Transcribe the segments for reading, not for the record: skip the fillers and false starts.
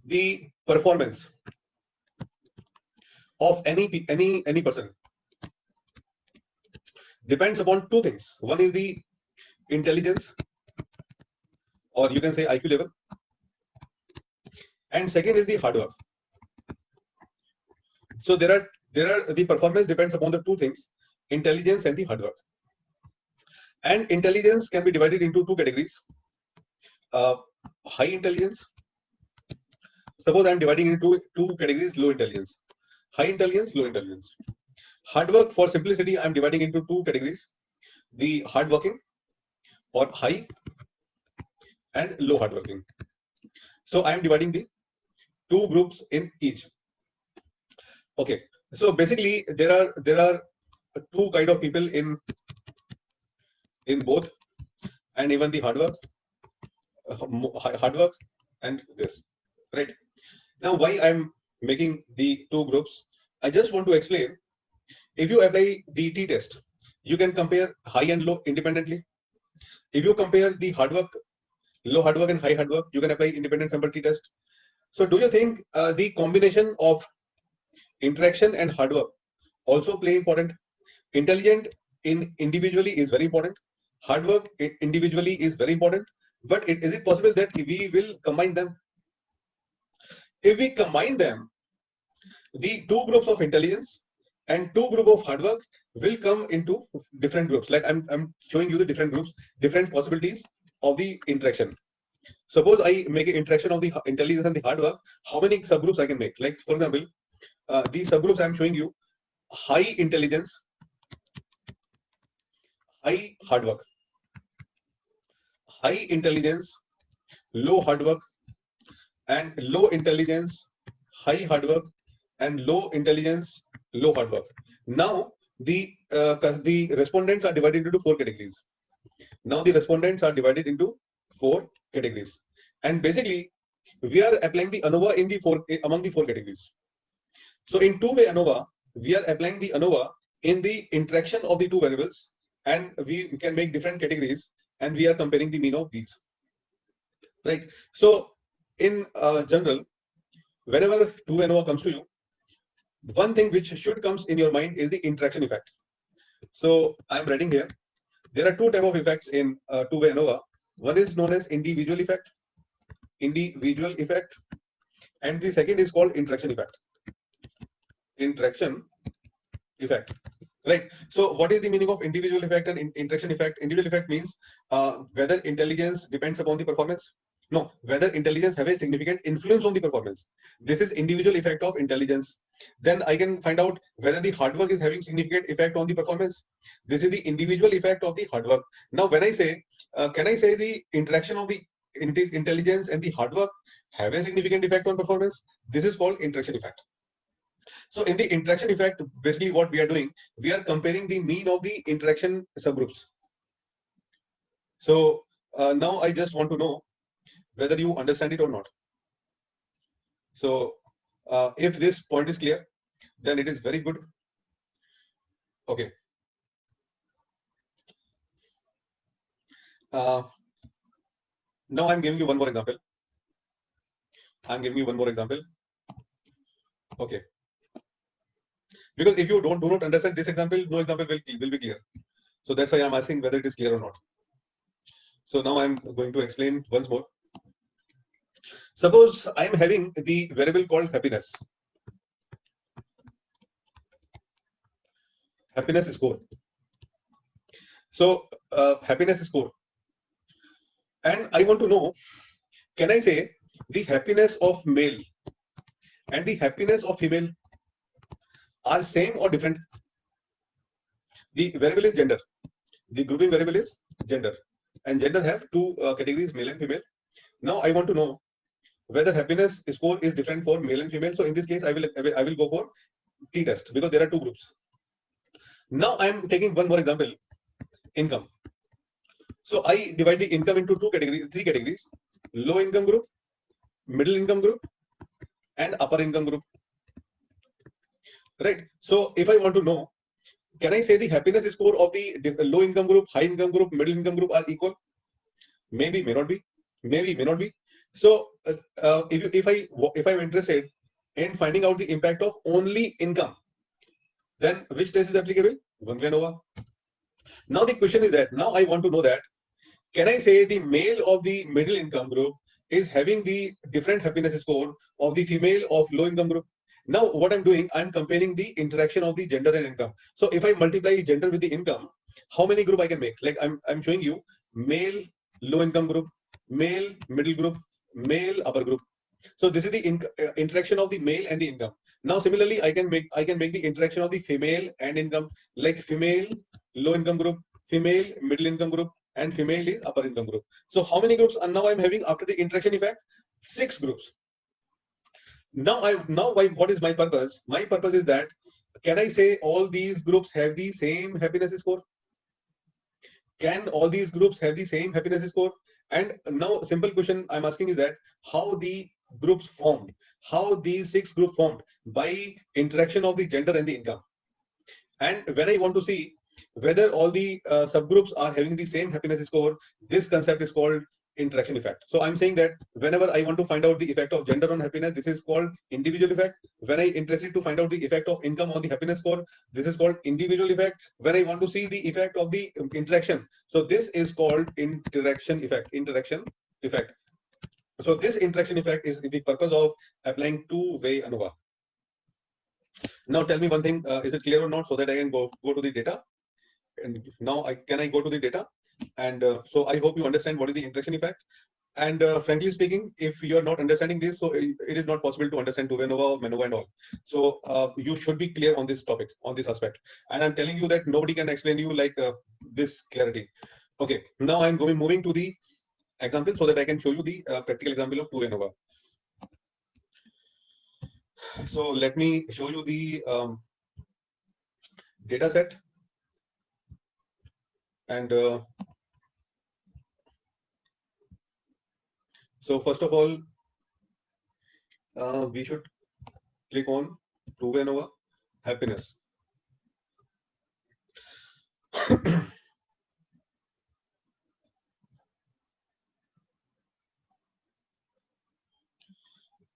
the performance of any person depends upon two things. One is the intelligence, or you can say IQ level, and second is the hard work. So there are the performance depends upon the two things, intelligence and the hard work. And intelligence can be divided into two categories. High intelligence. Suppose I am dividing into two categories: low intelligence, high intelligence, low intelligence. Hard work, for simplicity, I am dividing into two categories: the hard working, or high, and low hard working. So I am dividing the two groups in each. Okay. So basically, there are two kind of people in both, and even the hard work and this, right? Now, why I'm making the two groups? I just want to explain. If you apply the t test, you can compare high and low independently. If you compare the hard work, low hard work and high hard work, you can apply independent sample t test. So do you think the combination of interaction and hard work also play important? Intelligent in individually is very important. Hard work individually is very important. But is it possible that we will combine them? If we combine them, the two groups of intelligence and two group of hard work will come into different groups. Like I'm showing you the different groups, different possibilities of the interaction. Suppose I make an interaction of the intelligence and the hard work, how many subgroups I can make? Like, for example, these subgroups I'm showing you: high intelligence, high hard work; high intelligence, low hard work; and low intelligence, high hard work; and low intelligence, low hard work. Now the respondents are divided into four categories. Now the respondents are divided into four categories, and basically we are applying the ANOVA in the among the four categories. So in two-way ANOVA, we are applying the ANOVA in the interaction of the two variables, and we can make different categories, and we are comparing the mean of these. Right. So in general, whenever two-way ANOVA comes to you, one thing which should comes in your mind is the interaction effect. So I'm writing here. There are two types of effects in two-way ANOVA. One is known as individual effect, and the second is called interaction effect. Right. So what is the meaning of individual effect and interaction effect? Individual effect means whether intelligence depends upon the performance. No, whether intelligence have a significant influence on the performance. This is individual effect of intelligence. Then I can find out whether the hard work is having significant effect on the performance. This is the individual effect of the hard work. Now, when I say, can I say the interaction of the intelligence and the hard work have a significant effect on performance? This is called interaction effect. So in the interaction effect, basically what we are doing, we are comparing the mean of the interaction subgroups. So now I just want to know whether you understand it or not. So if this point is clear, then it is very good. Okay. Now I'm giving you one more example. Okay. Because if you do not understand this example, no example will be clear. So that's why I'm asking whether it is clear or not. So now I'm going to explain once more. Suppose I'm having the variable called happiness. Happiness score. So happiness score. And I want to know, can I say the happiness of male and the happiness of female are same or different? The variable is gender. The grouping variable is gender. And gender have two categories, male and female. Now I want to know whether happiness score is different for male and female. So in this case, I will go for t-test because there are two groups. Now I am taking one more example, income. So I divide the income into three categories: low income group, middle income group, and upper income group. Right. So if I want to know, can I say the happiness score of the low income group, high income group, middle income group are equal? Maybe, may not be. Maybe, may not be. So if I'm interested in finding out the impact of only income, then which test is applicable? One way ANOVA. Now the question is that now I want to know that can I say the male of the middle income group is having the different happiness score of the female of low income group? Now what I'm doing, I'm comparing the interaction of the gender and income. So if I multiply gender with the income, how many group I can make? Like I'm showing you male low income group, male middle group, male upper group. So this is the interaction of the male and the income. Now similarly, I can make the interaction of the female and income, like female low income group, female middle income group, and female is upper income group. So how many groups are now I'm having after the interaction effect? 6 groups. What is my purpose? My purpose is that can I say all these groups have the same happiness score? Can all these groups have the same happiness score? And now simple question I'm asking is that how the groups formed, how these 6 groups formed by interaction of the gender and the income. And when I want to see whether all the subgroups are having the same happiness score, this concept is called interaction effect. So I'm saying that whenever I want to find out the effect of gender on happiness, this is called individual effect. When I interested to find out the effect of income on the happiness score, this is called individual effect. When I want to see the effect of the interaction, so this is called interaction effect. Interaction effect. So this interaction effect is the purpose of applying two-way ANOVA. Now tell me one thing, is it clear or not, so that I can go to the data? And now can I go to the data? And so I hope you understand what is the interaction effect. And frankly speaking, if you are not understanding this, so it is not possible to understand two-way ANOVA or MANOVA and all. So you should be clear on this topic, on this aspect. And I'm telling you that nobody can explain you like this clarity. Okay, now I'm moving to the example so that I can show you the practical example of two-way ANOVA. So let me show you the data set. And so first of all, we should click on two-way ANOVA happiness.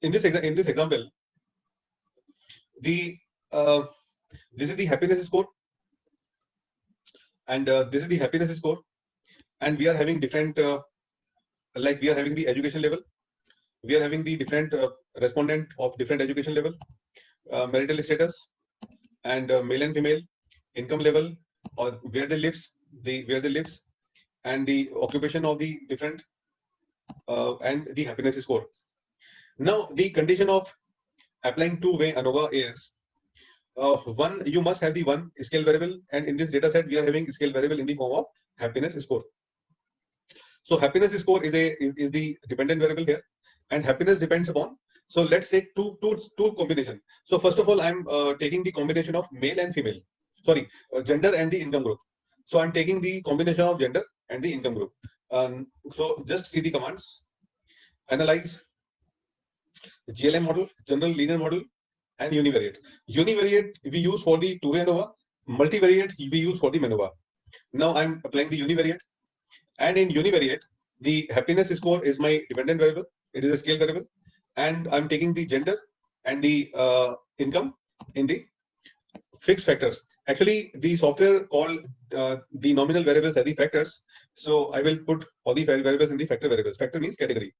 In this example, the this is the happiness score, and this is the happiness score, and we are having different like we are having the education level, we are having the different respondent of different education level, marital status, and male and female, income level, or where they lives, and the occupation of the different and the happiness score. Now the condition of applying two-way ANOVA is one, you must have the one scale variable, and in this data set we are having scale variable in the form of happiness score. So happiness score is the dependent variable here, and happiness depends upon. So let's take two combination. So first of all, I'm taking the combination of male and female. Sorry, gender and the income group. So I'm taking the combination of gender and the income group. So just see the commands. Analyze GLM model, general linear model, and univariate. Univariate we use for the two-way ANOVA. Multivariate we use for the MANOVA. Now I'm applying the univariate. And in univariate, the happiness score is my dependent variable. It is a scale variable. And I'm taking the gender and the income in the fixed factors. Actually, the software called the nominal variables as the factors. So I will put all the variables in the factor variables. Factor means category.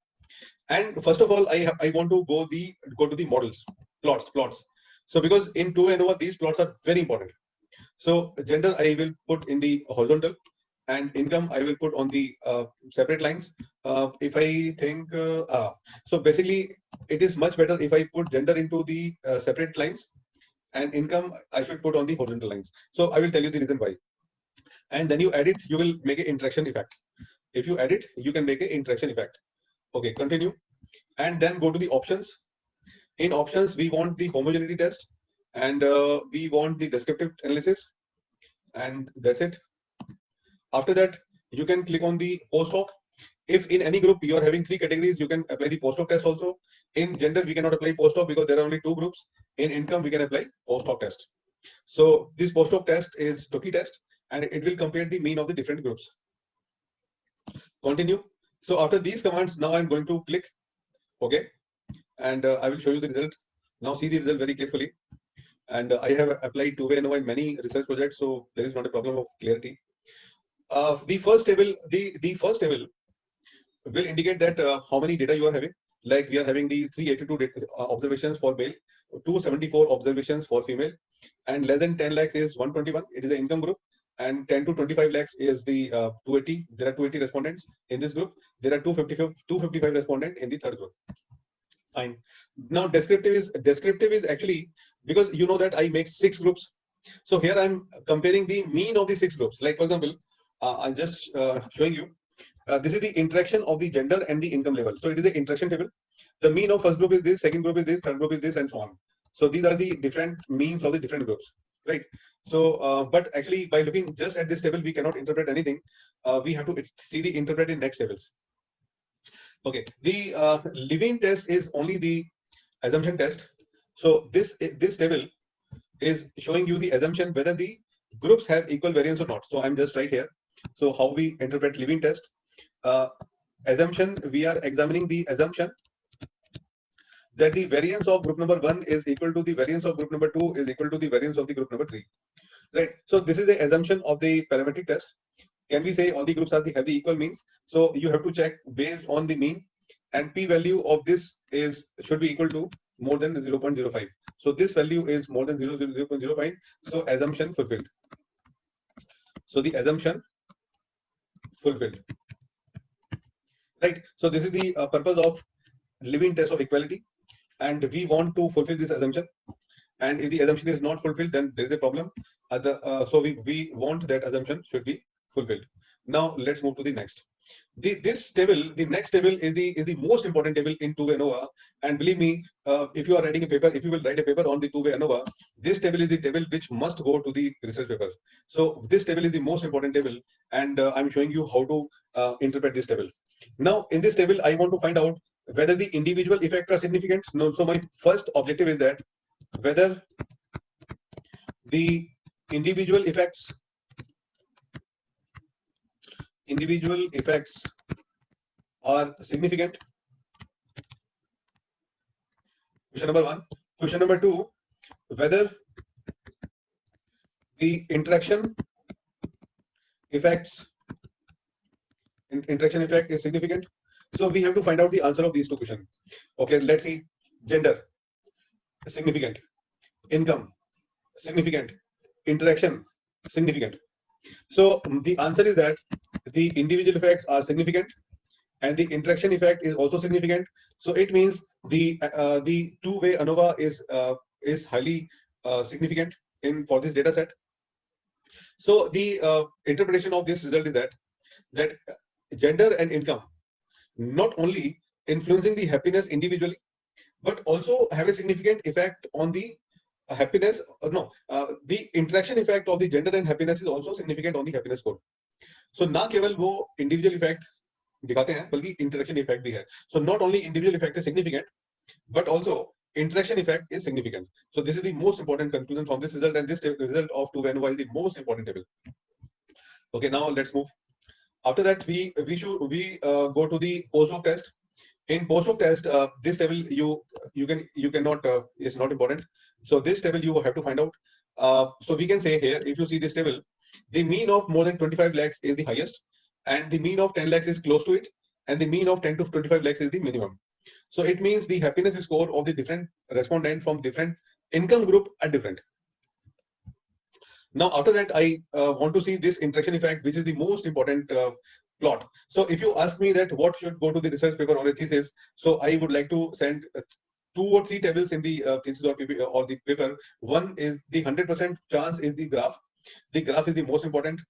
And first of all, I want to go to the models, plots. So because in two ANOVA, these plots are very important. So gender I will put in the horizontal, and income I will put on the separate lines. If I think, so basically it is much better if I put gender into the separate lines, and income I should put on the horizontal lines. So I will tell you the reason why. And then you add it, you will make an interaction effect. If you add it, you can make an interaction effect. Okay, continue. And then go to the options. In options, we want the homogeneity test, and we want the descriptive analysis, and that's it. After that, you can click on the post hoc. If in any group you are having 3 categories, you can apply the post hoc test also. In gender, we cannot apply post hoc because there are only 2 groups. In income, we can apply post hoc test. So this post hoc test is Tukey test, and it will compare the mean of the different groups. Continue. So after these commands, now I'm going to click Okay, and I will show you the result. Now see the result very carefully. And I have applied two-way ANOVA in many research projects, so there is not a problem of clarity. The first table, the first table will indicate that how many data you are having. Like we are having the 382 observations for male, 274 observations for female, and less than 10 lakhs is 121. It is the income group, and 10 to 25 lakhs is the 280. There are 280 respondents in this group. There are 255 respondents in the third group. Fine. Now descriptive is actually, because you know that I make 6 groups. So here I'm comparing the mean of the 6 groups. Like for example, I'm just showing you. This is the interaction of the gender and the income level. So it is the interaction table. The mean of first group is this, second group is this, third group is this, and so on. So these are the different means of the different groups, right? So, but actually by looking just at this table, we cannot interpret anything. We have to see the interpret in next tables. Okay, the Levene test is only the assumption test. So this table is showing you the assumption whether the groups have equal variance or not. So I'm just right here. So how we interpret Levene test? Assumption, we are examining the assumption that the variance of group number 1 is equal to the variance of group number 2 is equal to the variance of the group number 3. Right. So this is the assumption of the parametric test. Can we say all the groups have the equal means? So you have to check based on the mean, and p-value of this should be equal to more than 0.05. So this value is more than 0.05. So assumption fulfilled. So the assumption fulfilled. Right. So this is the purpose of Levene test of equality, and we want to fulfill this assumption. And if the assumption is not fulfilled, then there is a problem. So we want that assumption should be fulfilled. Now let's move to the next. This table, the next table is the most important table in two-way ANOVA. And believe me, if you are writing a paper, if you will write a paper on the two-way ANOVA, this table is the table which must go to the research paper. So this table is the most important table, and I'm showing you how to interpret this table. Now in this table, I want to find out whether the individual effects are significant. No, so my first objective is that whether the individual effects are significant. Question number 1. Question number 2, whether the interaction effect is significant. So we have to find out the answer of these two questions. Okay, let's see. Gender, significant. Income, significant. Interaction, significant. So the answer is that the individual effects are significant, and the interaction effect is also significant. So it means the two-way ANOVA is highly significant for this data set. So the interpretation of this result is that gender and income not only influencing the happiness individually, but also have a significant effect on the happiness. The interaction effect of the gender and happiness is also significant on the happiness score. So ना केवल वो individual effect दिखाते हैं, बल्कि interaction effect भी है. So not only individual effect is significant, but also interaction effect is significant. So this is the most important conclusion from this result, and this result of 2 ANOVA is the most important table. Okay, now let's move. After that, we go to the post-hoc test. In post-hoc test, this table you cannot is not important. So this table you have to find out. So we can say here, if you see this table, the mean of more than 25 lakhs is the highest, and the mean of 10 lakhs is close to it, and the mean of 10 to 25 lakhs is the minimum. So it means the happiness score of the different respondent from different income group are different. Now after that, I want to see this interaction effect, which is the most important plot. So if you ask me that what should go to the research paper or a thesis, so I would like to send 2 or 3 tables in the thesis or the paper. One is the 100% chance is the graph. The graph is the most important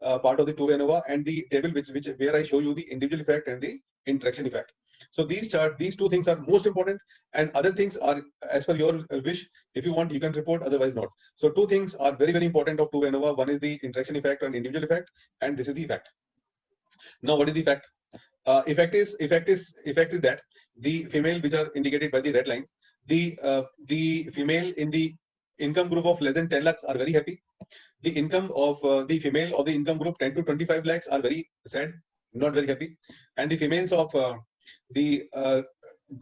part of the two-way ANOVA, and the table where I show you the individual effect and the interaction effect. So these two things are most important, and other things are as per your wish. If you want, you can report, otherwise not. So 2 things are very, very important of two-way ANOVA. One is the interaction effect and individual effect, and this is the effect. Now, what is the effect? Effect is that the female, which are indicated by the red lines, the female in the income group of less than 10 lakhs are very happy. The income of the female of the income group 10 to 25 lakhs are very sad, not very happy. And the females of the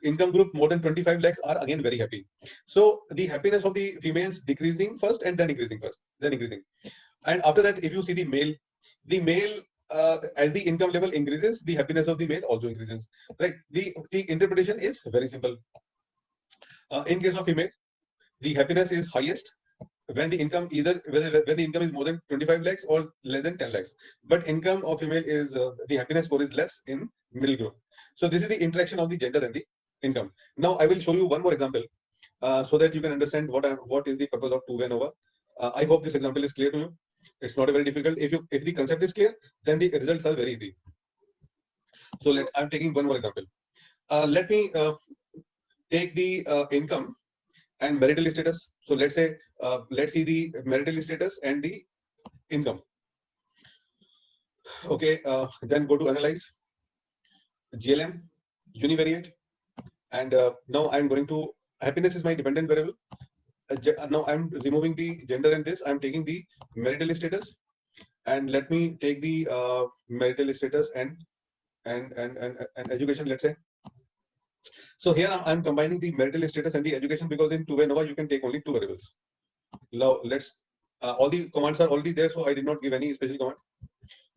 income group more than 25 lakhs are again very happy. So the happiness of the females decreasing first and then increasing first, then increasing. And after that, if you see the male as the income level increases, the happiness of the male also increases, right? The interpretation is very simple. In case of female, the happiness is highest when the income when the income is more than 25 lakhs or less than 10 lakhs. But income of female is the happiness score is less in middle group. So this is the interaction of the gender and the income. Now I will show you one more example so that you can understand what is the purpose of two-way ANOVA. I hope this example is clear to you. It's not very difficult. If the concept is clear, then the results are very easy. So I'm taking one more example. Let me take the income and marital status. So let's say, let's see the marital status and the income. Okay, then go to analyze, GLM, univariate, and now I'm going to, happiness is my dependent variable. Now I'm removing the gender and this, I'm taking the marital status, and let me take the marital status and education, let's say. So here I'm combining the marital status and the education, because in two-way ANOVA you can take only two variables. Now let's, all the commands are already there, so I did not give any special command.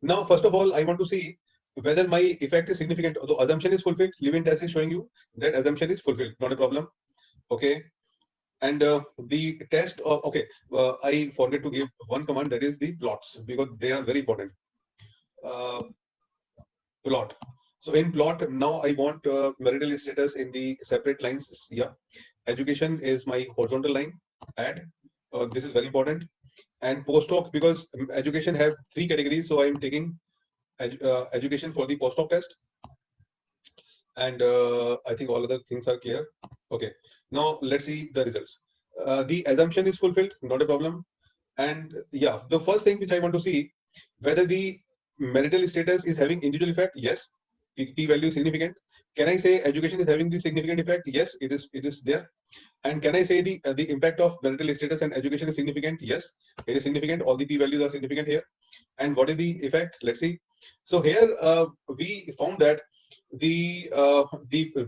Now, first of all, I want to see whether my effect is significant. The assumption is fulfilled. Live-in test is showing you that assumption is fulfilled. Not a problem. Okay. And the test of, okay, I forget to give one command, that is the plots, because they are very important. Plot. So in plot, now I want marital status in the separate lines. Yeah. Education is my horizontal line. Add. This is very important. And post-hoc, because education have three categories. So I am taking education for the post-hoc test. And I think all other things are clear. Okay. Now let's see the results. The assumption is fulfilled, not a problem. And yeah, the first thing which I want to see, whether the marital status is having individual effect. Yes. P value is significant. Can I say education is having the significant effect? Yes, it is there. And can I say the impact of marital status and education is significant? Yes, it is significant. All the P values are significant here. And what is the effect? Let's see. So here we found that the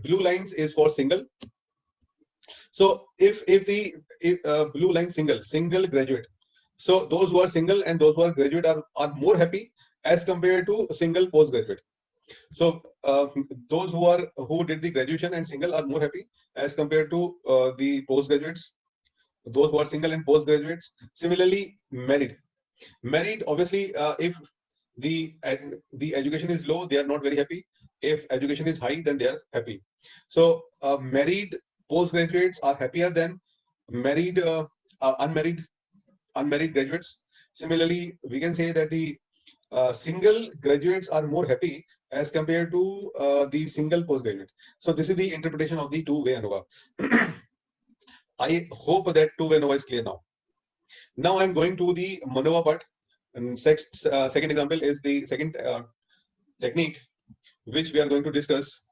blue lines is for single. So if the blue line single graduate, so those who are single and those who are graduate are more happy as compared to single postgraduate. So those who did the graduation and single are more happy as compared to the postgraduates, those who are single and postgraduates. Similarly, married obviously, if the education is low, they are not very happy. If education is high, then they are happy. So married postgraduates are happier than married unmarried graduates. Similarly, we can say that the single graduates are more happy as compared to the single postgraduate. So this is the interpretation of the two-way ANOVA. I hope that two-way ANOVA is clear now. Now I'm going to the MANOVA part. And second example is the second technique which we are going to discuss.